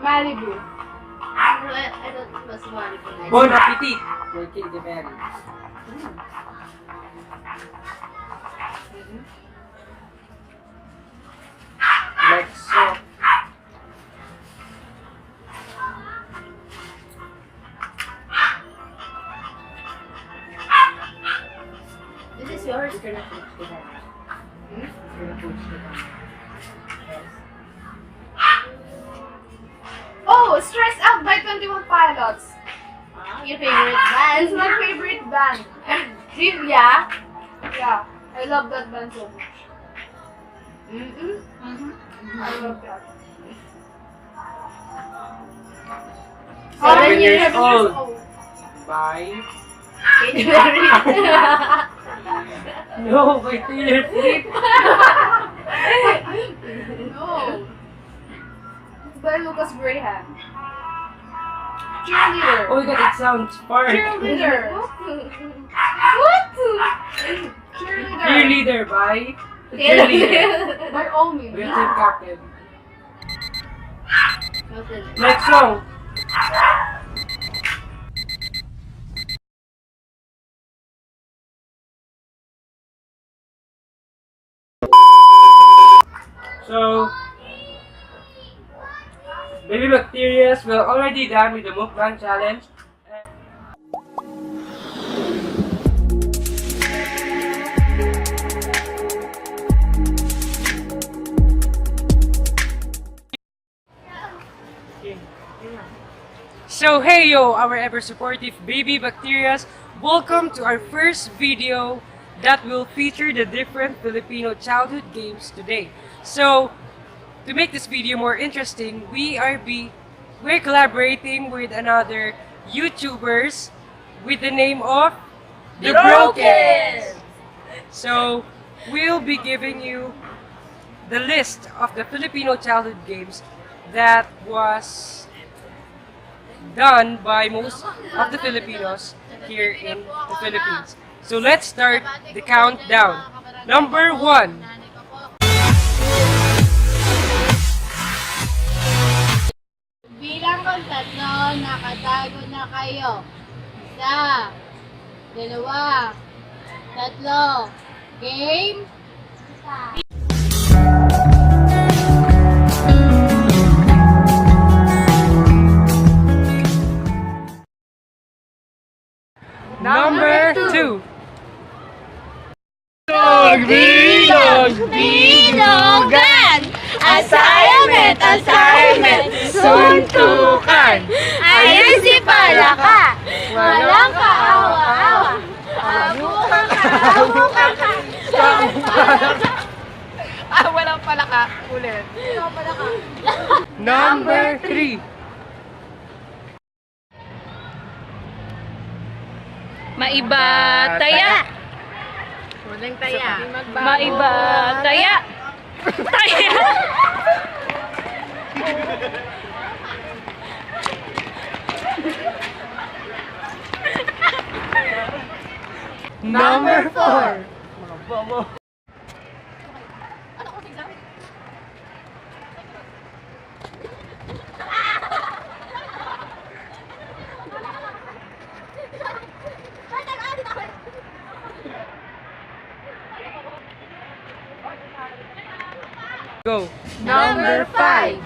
[SPEAKER 3] Malibu.
[SPEAKER 2] I thought it was Malibu.
[SPEAKER 4] Bon Appetit by Katy Perry. Next song.
[SPEAKER 2] This is yours.
[SPEAKER 4] You're gonna push the button. You're gonna push the button.
[SPEAKER 3] Oh, Stressed Out by 21 Pilots.
[SPEAKER 2] Your favorite band?
[SPEAKER 3] It's my favorite band.
[SPEAKER 2] Trivia.
[SPEAKER 3] Yeah, I love that band so much. I love that.
[SPEAKER 4] 7 years
[SPEAKER 3] 7
[SPEAKER 4] old. By
[SPEAKER 2] Katy Perry.
[SPEAKER 4] no, by Taylor Swift.
[SPEAKER 3] No. It's by Lucas Graham. Cheerleader.
[SPEAKER 4] Oh my god, it sounds far.
[SPEAKER 3] Cheerleader.
[SPEAKER 2] What?
[SPEAKER 3] Cheerleader.
[SPEAKER 4] Cheerleader by
[SPEAKER 2] Taylor
[SPEAKER 4] Cheerleader.
[SPEAKER 3] By Omi.
[SPEAKER 4] With Team Captain.
[SPEAKER 2] Swift.
[SPEAKER 4] Next song. So, Baby Bacterias, we're already done with the Mukbang challenge. So Haeyo, our ever supportive baby bacterias, welcome to our first video that will feature the different Filipino childhood games today. So to make this video more interesting, we're collaborating with another YouTubers with the name of The Broken. So, we'll be giving you the list of the Filipino childhood games that was done by most of the Filipinos here in the Philippines. So let's start the countdown. Number 1.
[SPEAKER 2] Bilang kong tatlo, nakatago na kayo. Isa, dalawa, tatlo. Game?
[SPEAKER 4] Number 2.
[SPEAKER 2] Binugan! Assignment! Suntukan! Ayun si Palaka! Walang kaawa-awa! Abukan ka!
[SPEAKER 3] Walang palaka. Ulit.
[SPEAKER 4] Number 3.
[SPEAKER 5] Maiba taya.
[SPEAKER 2] Walang taya.
[SPEAKER 5] Maiba taya. Taya.
[SPEAKER 4] Number 4. Go.
[SPEAKER 2] Number 5.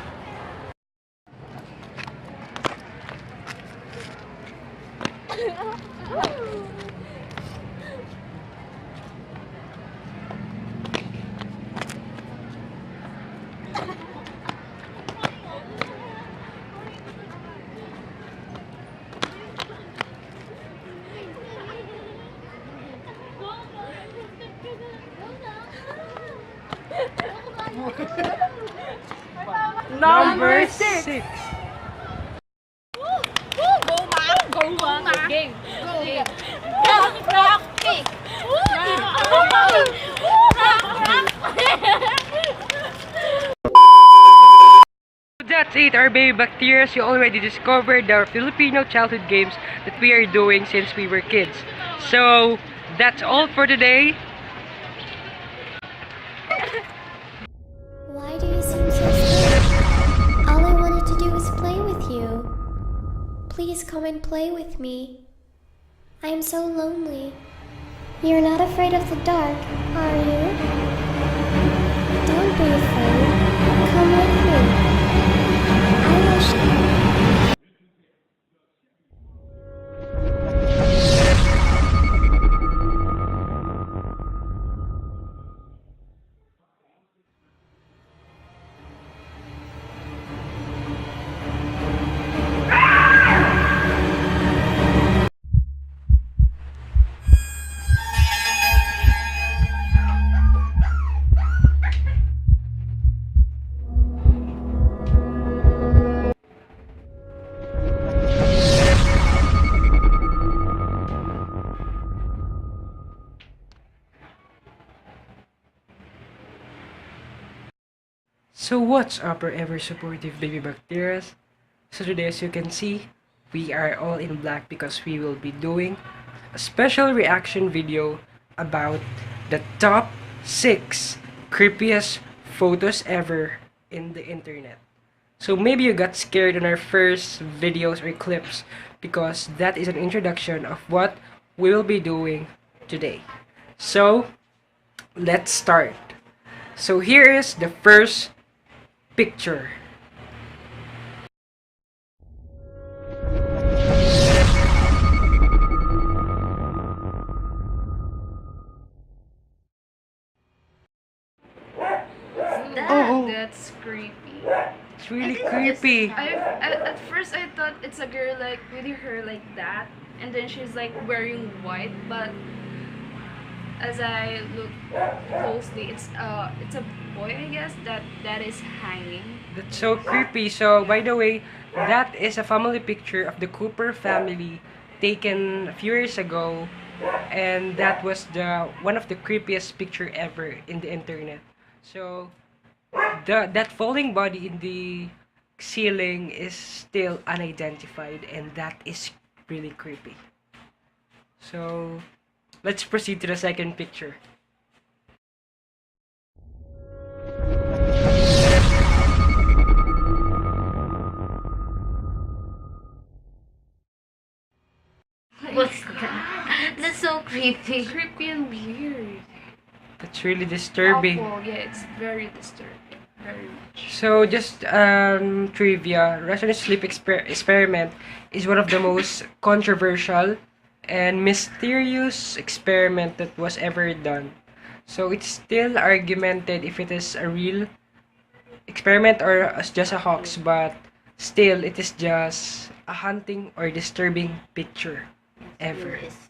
[SPEAKER 4] Number 6.
[SPEAKER 5] Game.
[SPEAKER 4] That's it, our baby bacteria. You already discovered our Filipino childhood games that we are doing since we were kids. So, that's all for today.
[SPEAKER 6] Why do you seem so sad? All I wanted to do was play with you. Please come and play with me. I am so lonely. You're not afraid of the dark, are you? Don't be afraid. Come with me. I wish...
[SPEAKER 4] So what's up, our ever supportive baby bacteria? So today, as you can see, we are all in black because we will be doing a special reaction video about the top 6 creepiest photos ever in the internet. So maybe you got scared on our first videos or clips because that is an introduction of what we will be doing today. So let's start. So here is the first picture.
[SPEAKER 3] That's creepy.
[SPEAKER 4] It's really creepy.
[SPEAKER 3] At first I thought it's a girl like with her hair like that, and then she's like wearing white. But as I look closely, it's a boy, I guess, that is hanging.
[SPEAKER 4] That's so creepy. So, by the way, that is a family picture of the Cooper family taken a few years ago
[SPEAKER 1] and that was the one of the creepiest picture ever in the internet. So that falling body in the ceiling is still unidentified, and that is really creepy. So let's proceed to the second picture.
[SPEAKER 2] What's that? That's so creepy.
[SPEAKER 3] Creepy and weird.
[SPEAKER 1] That's really disturbing.
[SPEAKER 3] Awful. Yeah, it's very disturbing. Very much.
[SPEAKER 1] So just trivia, Russian sleep experiment is one of the most controversial and mysterious experiment that was ever done. So it's still argumented if it is a real experiment or as just a hoax, but still it is just a haunting or disturbing picture ever.
[SPEAKER 2] Yes.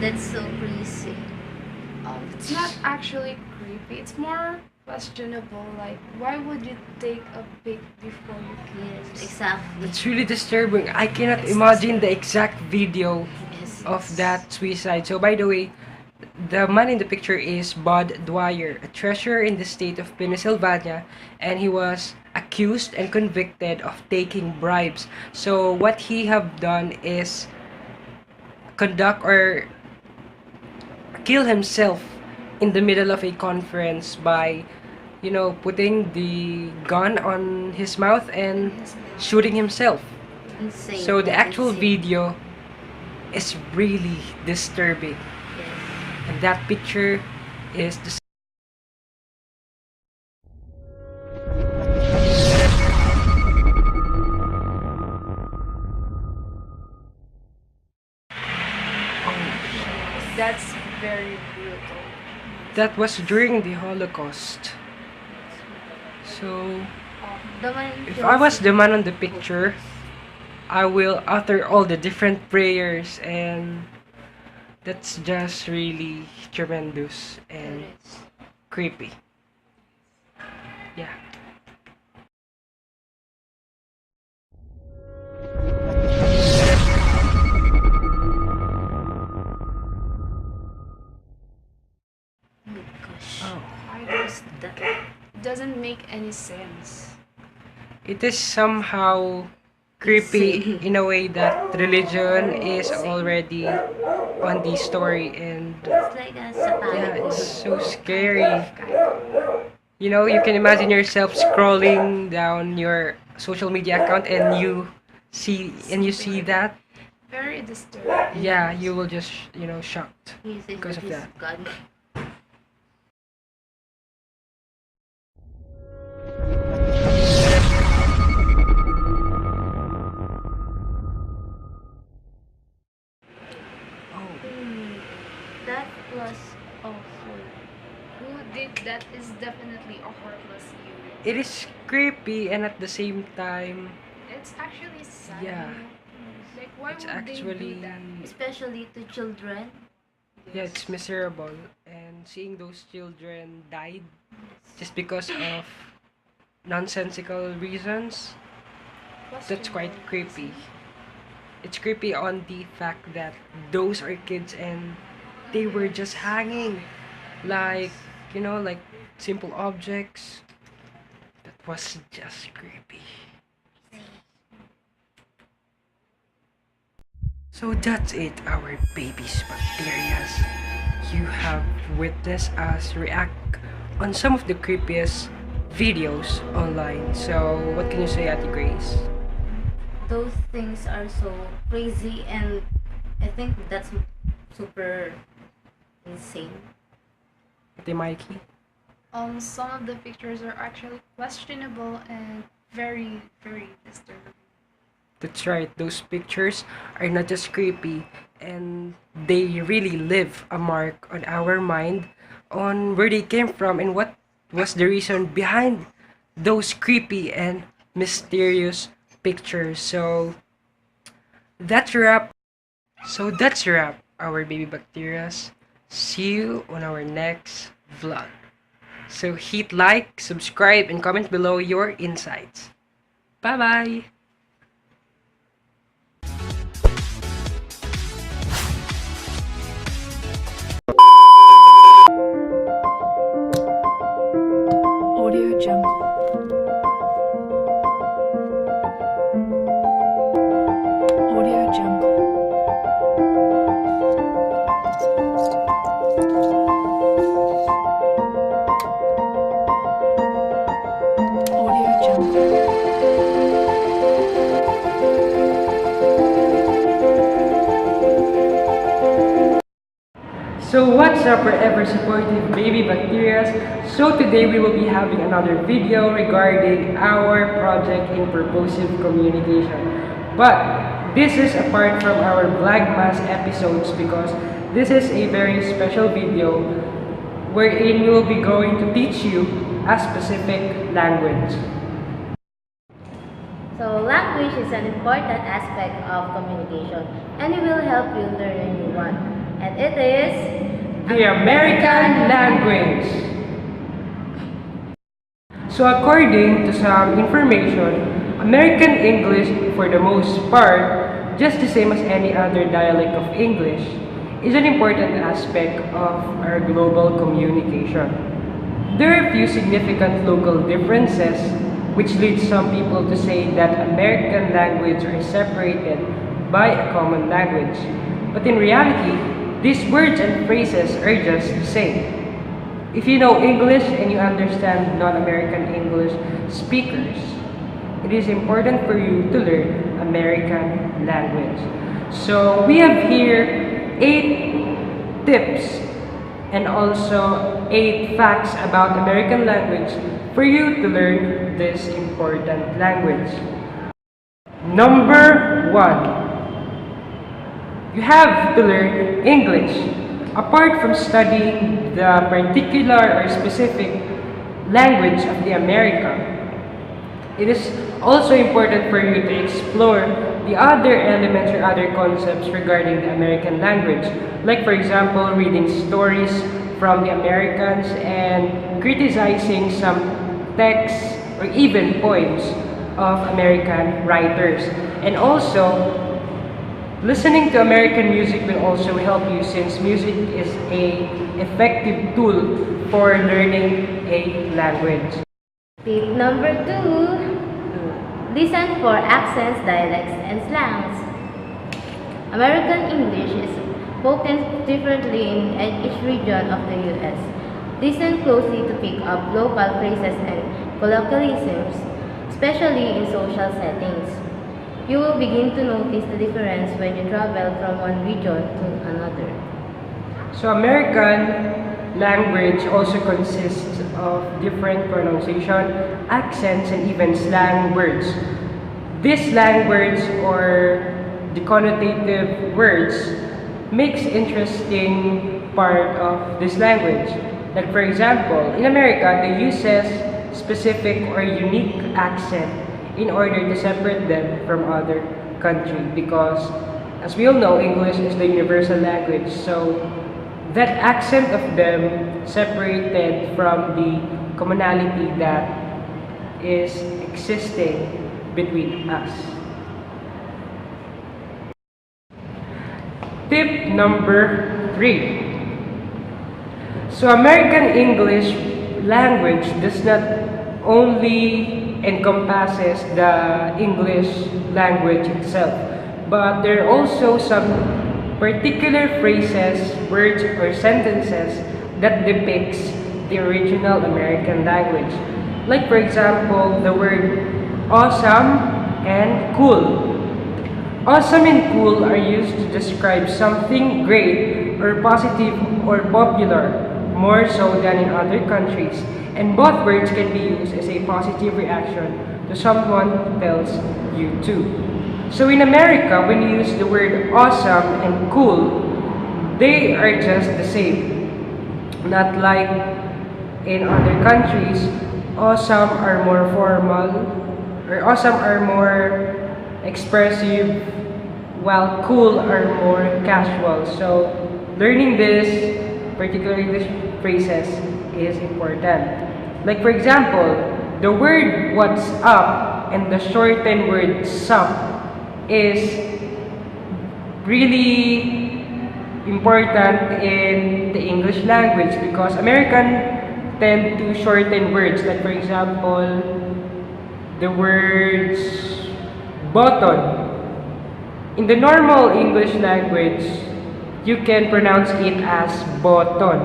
[SPEAKER 2] That's so crazy.
[SPEAKER 3] It's not actually creepy. It's more questionable. Like, why would you take a pic before you
[SPEAKER 2] Yes,
[SPEAKER 3] kiss?
[SPEAKER 2] exactly.
[SPEAKER 1] It's really disturbing. I cannot imagine the exact video
[SPEAKER 2] Yes,
[SPEAKER 1] of
[SPEAKER 2] yes.
[SPEAKER 1] that suicide. So by the way, the man in the picture is Bud Dwyer, a treasurer in the state of Pennsylvania, and he was accused and convicted of taking bribes. So what he have done is conduct or kill himself in the middle of a conference by, putting the gun on his mouth and shooting himself.
[SPEAKER 2] Insane.
[SPEAKER 1] So the
[SPEAKER 2] That's
[SPEAKER 1] actual
[SPEAKER 2] insane.
[SPEAKER 1] video is really disturbing.
[SPEAKER 2] Yes.
[SPEAKER 1] And that picture is the
[SPEAKER 3] That's very brutal.
[SPEAKER 1] that was during the Holocaust. So
[SPEAKER 2] The one
[SPEAKER 1] if I was the man on the picture, I will utter all the different prayers, and that's just really tremendous and creepy. Yeah.
[SPEAKER 2] Oh my gosh.
[SPEAKER 1] Oh.
[SPEAKER 3] I just
[SPEAKER 2] That,
[SPEAKER 3] doesn't make any sense.
[SPEAKER 1] It is somehow creepy in a way that religion is already on the story, and
[SPEAKER 2] it's like a satanic.
[SPEAKER 1] yeah, it's so scary. You can imagine yourself scrolling down your social media account and you see that.
[SPEAKER 3] Very disturbing.
[SPEAKER 1] Yeah, you will just, shocked.
[SPEAKER 2] He says
[SPEAKER 1] because of
[SPEAKER 2] he's
[SPEAKER 1] that.
[SPEAKER 2] God. That was awful.
[SPEAKER 3] Who did that is definitely a heartless unit.
[SPEAKER 1] It is creepy, and at the same time,
[SPEAKER 3] It's actually sad.
[SPEAKER 1] yeah,
[SPEAKER 3] Like, why
[SPEAKER 1] it's
[SPEAKER 3] would they
[SPEAKER 1] actually,
[SPEAKER 3] do that?
[SPEAKER 2] Especially to children.
[SPEAKER 1] yeah, it's miserable. And seeing those children died just because of nonsensical reasons, that's quite creepy. It's creepy on the fact that those are kids and they were just hanging like, like simple objects. That was just creepy. So that's it, our babies bacterias. You have witnessed us react on some of the creepiest videos online. So what can you say, Ate Grace?
[SPEAKER 2] Those things are so crazy, and I think that's super insane.
[SPEAKER 1] Ate Mikey?
[SPEAKER 3] Some of the pictures are actually questionable and very, very disturbing.
[SPEAKER 1] That's right, those pictures are not just creepy, and they really leave a mark on our mind on where they came from and what was the reason behind those creepy and mysterious pictures. So that's a wrap. Our baby bacterias. See you on our next vlog. So hit like, subscribe, and comment below your insights. Bye-bye!
[SPEAKER 7] Audio Jungle. Audio Jungle. Audio Jungle.
[SPEAKER 1] So what's up, forever supportive baby bacterias? So today we will be having another video regarding our project in purposive communication. But this is apart from our Vlogmas episodes because this is a very special video wherein we will be going to teach you a specific language.
[SPEAKER 2] So language is an important aspect of communication and it will help you learn a new one. And it is
[SPEAKER 1] The American language. So according to some information, American English, for the most part, just the same as any other dialect of English, is an important aspect of our global communication. There are a few significant local differences which leads some people to say that American language are separated by a common language. But in reality, these words and phrases are just the same. If you know English and you understand non-American English speakers, it is important for you to learn American language. So we have here 8 tips and also 8 facts about American language for you to learn this important language. Number 1. You have to learn English. Apart from studying the particular or specific language of the America, it is also important for you to explore the other elements or other concepts regarding the American language. Like for example, reading stories from the Americans and criticizing some texts or even poems of American writers. And also, listening to American music will also help you since music is an effective tool for learning a language.
[SPEAKER 2] tip number 2. Listen for accents, dialects, and slangs. American English is spoken differently in each region of the U.S. Listen closely to pick up local phrases and colloquialisms, especially in social settings. You will begin to notice the difference when you travel from one region to another.
[SPEAKER 1] So American language also consists of different pronunciation, accents, and even slang words. These slang words or the connotative words makes interesting part of this language. Like for example, in America, they uses specific or unique accent in order to separate them from other countries because as we all know, English is the universal language, so that accent of them separated from the commonality that is existing between us. Tip number 3. So American English language does not only encompasses the English language itself, but there are also some particular phrases, words, or sentences that depicts the original American language. Like for example, the word awesome and cool. Awesome and cool are used to describe something great or positive or popular, more so than in other countries. And both words can be used as a positive reaction to someone tells you to. So in America, when you use the word awesome and cool, they are just the same. Not like in other countries, awesome are more formal, or awesome are more expressive, while cool are more casual. So learning this particular English phrases is important. Like for example, the word "what's up" and the shortened word "sup" is really important in the English language because American tend to shorten words. Like for example, the words button. In the normal English language, you can pronounce it as button.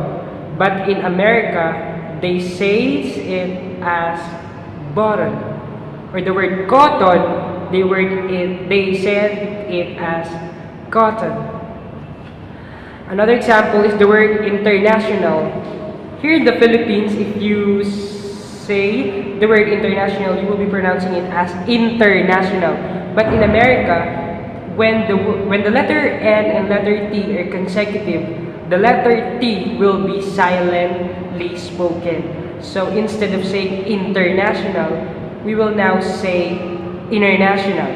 [SPEAKER 1] But in America, they say it as button. Or the word cotton, they said it as cotton. Another example is the word international. Here in the Philippines, if you say the word international, you will be pronouncing it as international. But in America, when the letter N and letter T are consecutive, the letter T will be silently spoken. So instead of saying international, we will now say international.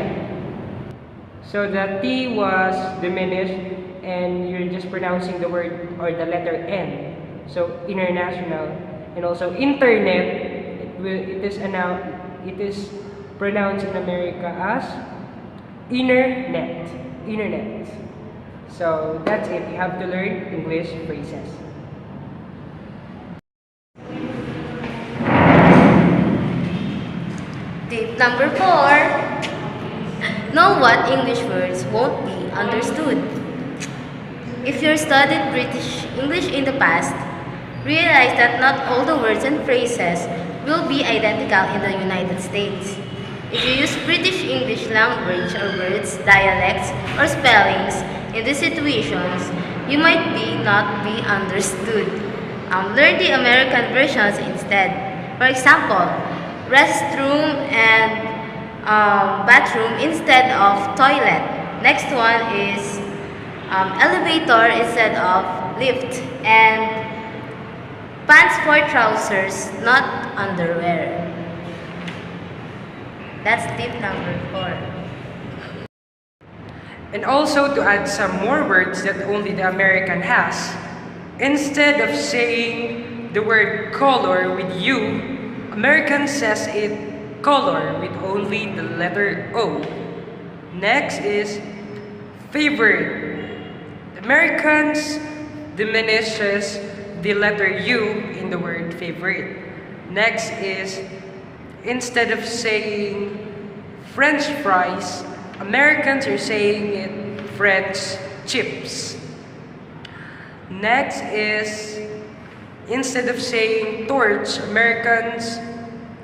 [SPEAKER 1] So the T was diminished and you're just pronouncing the word or the letter N. So international. And also internet, it is pronounced in America as internet. So that's it. You have to learn English phrases.
[SPEAKER 2] Tip number 4. Know what English words won't be understood. If you studied British English in the past, realize that not all the words and phrases will be identical in the United States. If you use British English language or words, dialects, or spellings in these situations, you might not be understood. Learn the American versions instead. For example, restroom and bathroom instead of toilet. Next one is elevator instead of lift, and pants for trousers, not underwear. That's tip number 4.
[SPEAKER 1] And also to add some more words that only the American has, instead of saying the word color with U, American says it color with only the letter O. Next is favorite. Americans diminishes the letter U in the word favorite. Next is, instead of saying French fries, Americans are saying it French chips. Next is, instead of saying torch, Americans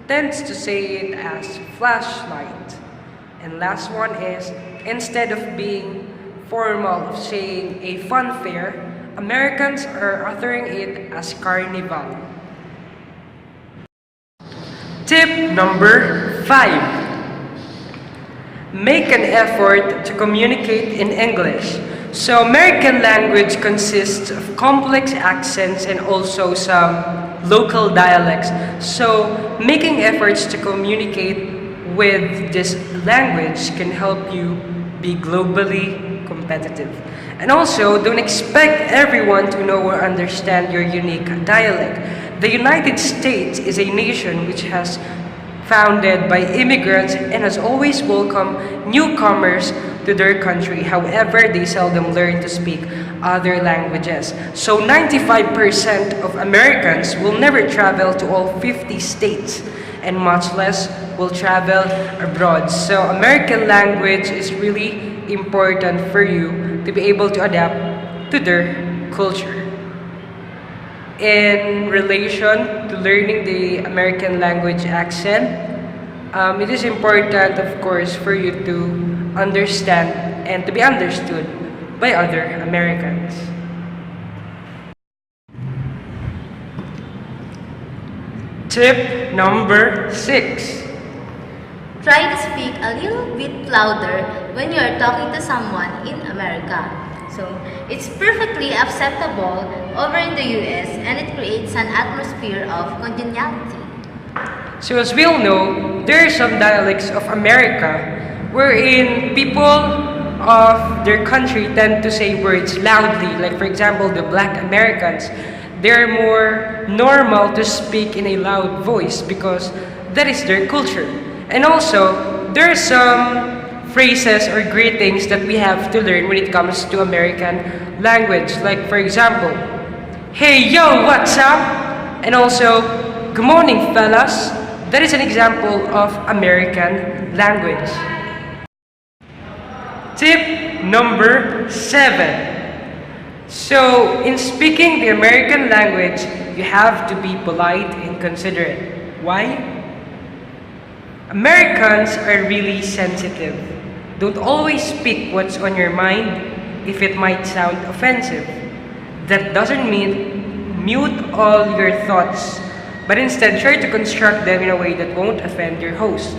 [SPEAKER 1] tends to say it as flashlight. And last one is, instead of being formal of saying a fun fair, Americans are uttering it as carnival. Tip number 5. Make an effort to communicate in English. So American language consists of complex accents and also some local dialects. So making efforts to communicate with this language can help you be globally competitive. And also, don't expect everyone to know or understand your unique dialect. The United States is a nation which has founded by immigrants and has always welcomed newcomers to their country. However, they seldom learn to speak other languages. So 95% of Americans will never travel to all 50 states and much less will travel abroad. So American language is really important for you to be able to adapt to their culture. In relation to learning the American language accent, it is important, of course, for you to understand and to be understood by other Americans. Tip number 6.
[SPEAKER 2] Try to speak a little bit louder when you are talking to someone in America. So, it's perfectly acceptable over in the US and it creates an atmosphere of congeniality.
[SPEAKER 1] So as we all know, there are some dialects of America wherein people of their country tend to say words loudly. Like for example, the Black Americans, they're more normal to speak in a loud voice because that is their culture. And also, there are some phrases or greetings that we have to learn when it comes to American language. Like for example, hey yo, what's up? And also, good morning fellas. That is an example of American language. Tip number 7. So, in speaking the American language, you have to be polite and considerate. Why? Americans are really sensitive. Don't always speak what's on your mind if it might sound offensive. That doesn't mean mute all your thoughts, but instead try to construct them in a way that won't offend your host.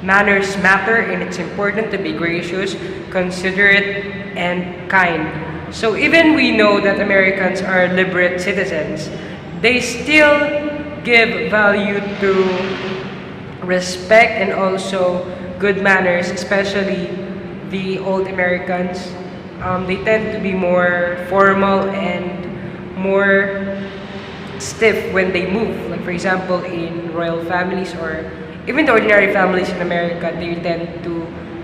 [SPEAKER 1] Manners matter, and it's important to be gracious, considerate, and kind. So even we know that Americans are liberate citizens, they still give value to respect and also good manners, especially the old Americans. They tend to be more formal and more stiff when they move. Like for example, in royal families or even the ordinary families in America, they tend to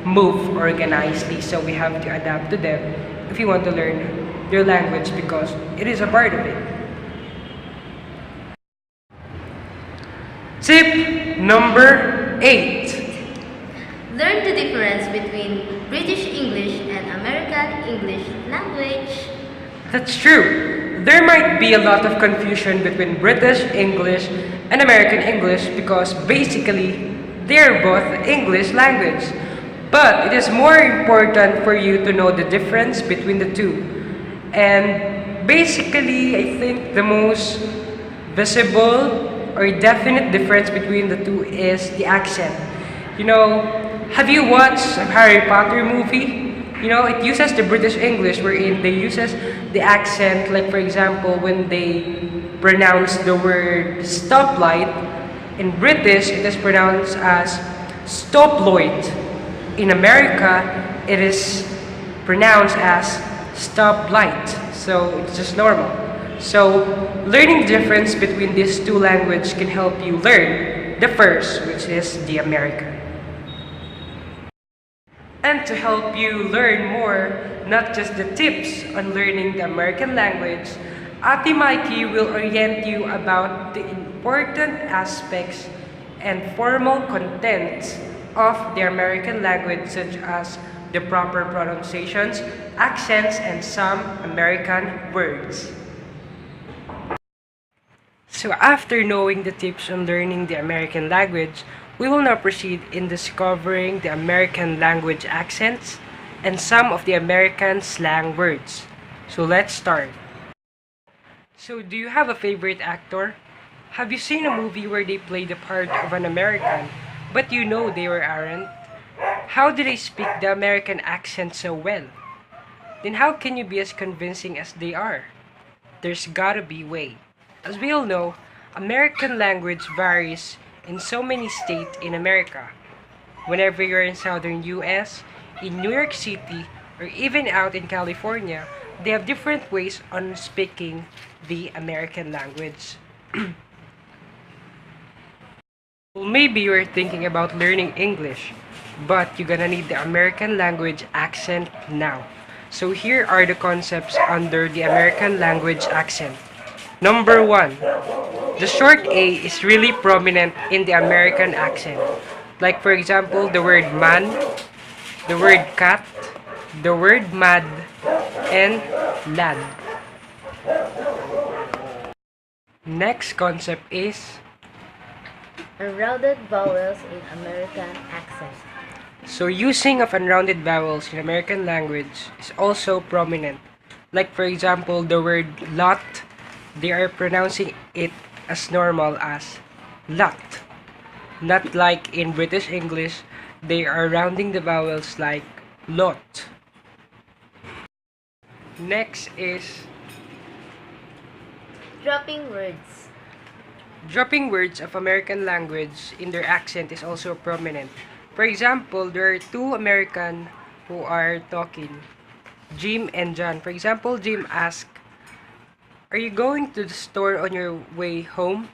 [SPEAKER 1] move organizedly. So we have to adapt to them if you want to learn their language because it is a part of it. Tip number 8.
[SPEAKER 2] Learn the difference between British English and American English language.
[SPEAKER 1] That's true. There might be a lot of confusion between British English and American English because basically they're both English language. But it is more important for you to know the difference between the two. And basically, I think the most visible or definite difference between the two is the accent. You know, have you watched a Harry Potter movie? You know, it uses the British English wherein they uses the accent, like for example, when they pronounce the word stoplight, in British it is pronounced as stoplight. In America, it is pronounced as stoplight. So it's just normal. So learning the difference between these two languages can help you learn the first, which is the American. And to help you learn more, not just the tips on learning the American language, Ate Mikee will orient you about the important aspects and formal contents of the American language, such as the proper pronunciations, accents, and some American words. So after knowing the tips on learning the American language, we will now proceed in discovering the American language accents and some of the American slang words. So let's start. So do you have a favorite actor? Have you seen a movie where they play the part of an American, but you know they aren't? How do they speak the American accent so well? Then how can you be as convincing as they are? There's gotta be a way. As we all know, American language varies in so many states in America. Whenever you're in southern US, in New York City, or even out in California, they have different ways on speaking the American language. Well, maybe you're thinking about learning English, but you're gonna need the American language accent now. So here are the concepts under the American language accent. Number 1. The short A is really prominent in the American accent. Like for example, the word man, the word cat, the word mad, and lad. Next concept is
[SPEAKER 2] Unrounded vowels in American accent.
[SPEAKER 1] so using of unrounded vowels in American language is also prominent. Like for example, the word lot, they are pronouncing it as normal as lot. Not like in British English, they are rounding the vowels like lot. Next is
[SPEAKER 2] Dropping words.
[SPEAKER 1] dropping words of American language in their accent is also prominent. For example, there are two American who are talking, Jim and John. For example, Jim asked, "Are you going to the store on your way home?"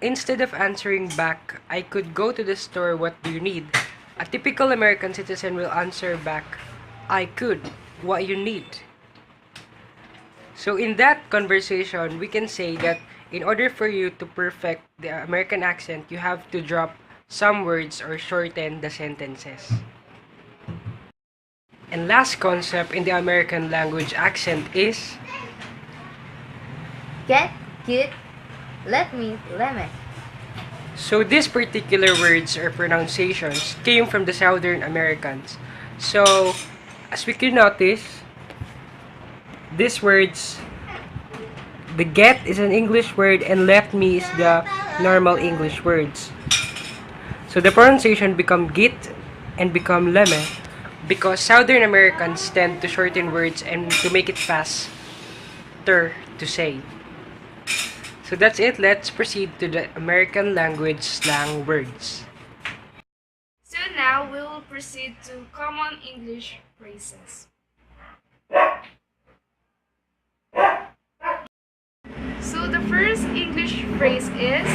[SPEAKER 1] Instead of answering back, "I could go to the store, what do you need?" A typical American citizen will answer back, "I could, what you need?" So in that conversation, we can say that in order for you to perfect the American accent, you have to drop some words or shorten the sentences. And last concept in the American language accent is
[SPEAKER 2] Get, get, let me, lemme.
[SPEAKER 1] so these particular words or pronunciations came from the Southern Americans. So as we can notice, these words, the get is an English word and left me is the normal English words. So the pronunciation become git and become leme because Southern Americans tend to shorten words and to make it faster to say. So that's it. Let's proceed to the American language slang words.
[SPEAKER 3] So now we will proceed to common English phrases. So the first English phrase is,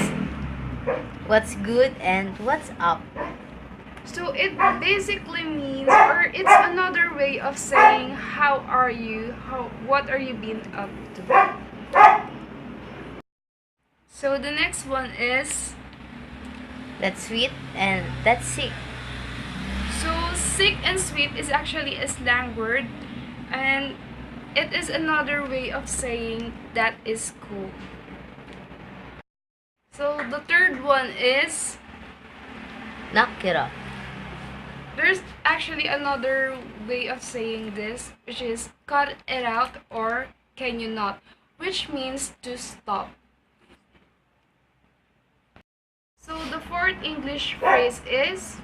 [SPEAKER 2] What's good and what's up?
[SPEAKER 3] so it basically means, or it's another way of saying how are you, what are you been up to. So the next one is,
[SPEAKER 2] That's sweet and that's sick.
[SPEAKER 3] so sick and sweet is actually a slang word, and it is another way of saying that is cool. So the third one is,
[SPEAKER 2] Knock it off.
[SPEAKER 3] there's actually another way of saying this, which is cut it out or can you not, which means to stop. So the fourth English phrase is,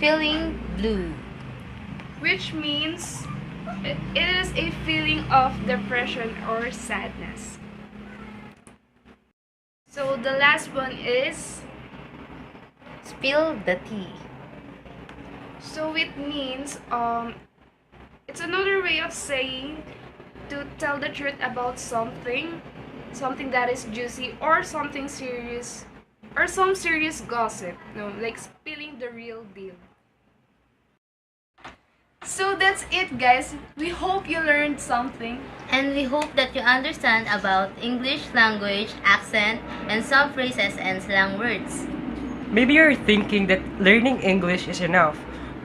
[SPEAKER 2] Feeling blue.
[SPEAKER 3] which means it is a feeling of depression or sadness. So the last one is,
[SPEAKER 2] Spill the tea.
[SPEAKER 3] so it means it's another way of saying to tell the truth about something that is juicy or something serious or some serious gossip, like spilling the real deal. So that's it, guys. We hope you learned something.
[SPEAKER 2] And we hope that you understand about English language, accent, and some phrases and slang words.
[SPEAKER 1] Maybe you're thinking that learning English is enough,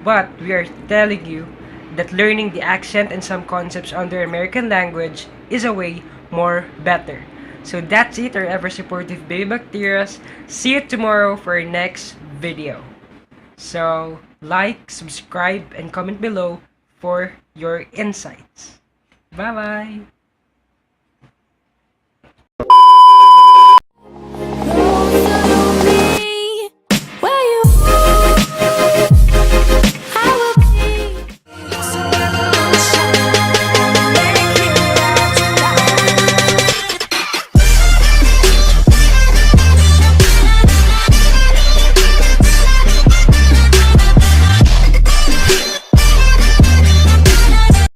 [SPEAKER 1] but we are telling you that learning the accent and some concepts on the American language is a way more better. So that's it, our ever supportive baby bacterias. See you tomorrow for our next video. So like, subscribe, and comment below for your insights. Bye bye.